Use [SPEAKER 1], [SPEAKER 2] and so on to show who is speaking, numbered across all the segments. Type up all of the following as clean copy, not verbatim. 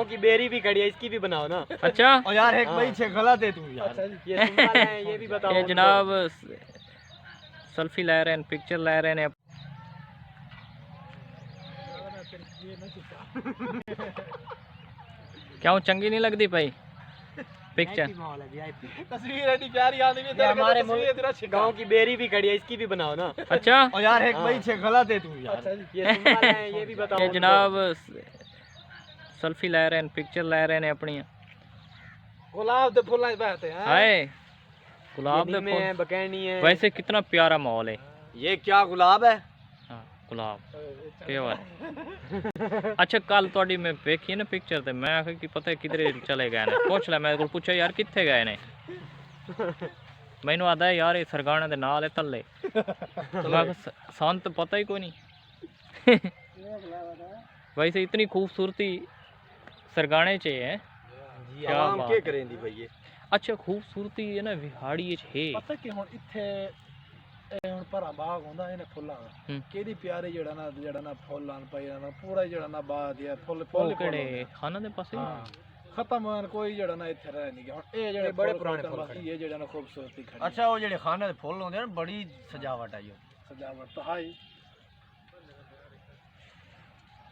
[SPEAKER 1] गांव की बेरी भी खड़ी है, इसकी भी बनाओ ना।
[SPEAKER 2] अच्छा
[SPEAKER 3] और यार एक भाई छे गलत है तू यार।
[SPEAKER 1] अच्छा जी, ये सिंपल है, ये भी बताओ।
[SPEAKER 2] ये जनाब सेल्फी ले रहे हैं, पिक्चर ले रहे हैं। क्यों चंगी नहीं लगती भाई पिक्चर?
[SPEAKER 3] तस्वीर इतनी प्यारी आती है तेरे
[SPEAKER 1] हमारे
[SPEAKER 3] तेरा
[SPEAKER 1] गांव की बेरी भी खड़ी है, इसकी भी बनाओ ना।
[SPEAKER 2] अच्छा
[SPEAKER 3] और यार एक भाई छे गलत है तू यार।
[SPEAKER 1] अच्छा जी, ये सिंपल है, ये भी बताओ।
[SPEAKER 2] ये जनाब सेल्फी ले रहे हैं, पिक्चर ले रहे हैं अपनी।
[SPEAKER 3] गुलाब दे फुल्लां च बैठते हैं।
[SPEAKER 2] हाय गुलाब दे
[SPEAKER 1] में
[SPEAKER 2] फूल,
[SPEAKER 1] बकैनी है।
[SPEAKER 2] वैसे कितना प्यारा माहौल है।
[SPEAKER 3] ये क्या गुलाब है?
[SPEAKER 2] हाँ गुलाब प्योर। अच्छा कल थोड़ी मैं देखी ना पिक्चर ते मैं आखिर कि पता है किधर चले गए ने, पूछ लै मेरे को, पूछा यार कित्थे गए ने, मैनू आता है यार ये सरगाने दे नाल है तले। शांत पता ही कोई नहीं। वैसे इतनी खूबसूरती सरगाने च है।
[SPEAKER 3] जी
[SPEAKER 2] क्या
[SPEAKER 3] आवाम
[SPEAKER 2] बात
[SPEAKER 3] के
[SPEAKER 2] है।
[SPEAKER 3] करेंदी भाई ये।
[SPEAKER 2] अच्छा खूबसूरती है ना विहाड़ी च है।
[SPEAKER 4] पता कि हुण इत्थे ਹੁਣ ਭਰਾ ਬਾਗ ਹੁੰਦਾ ਇਹਨੇ ਫੁੱਲਾਂ ਦਾ ਕਿਹੜੀ ਪਿਆਰੇ ਜਿਹੜਾ ਨਾ ਫੁੱਲ ਆਣ ਪਈ ਨਾ ਪੂਰਾ ਜਿਹੜਾ ਨਾ ਬਾਗ ਆ ਫੁੱਲ ਫੁੱਲ
[SPEAKER 2] ਉਹ ਕਿਹੜੇ ਖਾਨਾ ਦੇ ਪਾਸੇ?
[SPEAKER 4] ਖਤਮ ਹੋਣ ਕੋਈ ਜਿਹੜਾ ਨਾ ਇੱਥੇ ਰਹਿ ਨਹੀਂ ਗਿਆ। ਹੁਣ ਇਹ ਜਿਹੜੇ
[SPEAKER 3] ਬੜੇ ਪੁਰਾਣੇ ਫੁੱਲ
[SPEAKER 4] ਬਾਕੀ ਇਹ ਜਿਹੜਾ ਨਾ ਖੂਬਸੂਰਤੀ ਖੜੀ
[SPEAKER 3] ਅੱਛਾ ਉਹ ਜਿਹੜੇ ਖਾਣੇ ਦੇ ਫੁੱਲ ਹੁੰਦੇ ਨੇ ਬੜੀ ਸਜਾਵਟ ਆਈ ਉਹ।
[SPEAKER 4] ਸਜਾਵਟ ਤਾਂ ਹਾਈ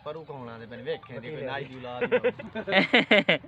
[SPEAKER 3] ਪਰ ਉਹ ਕੌਣ ਆਂਦੇ ਪੈਣ ਵੇਖੇ ਦੀ ਕੋਈ ਨਾਈ ਦੀ ਔਲਾਦ ਹੀ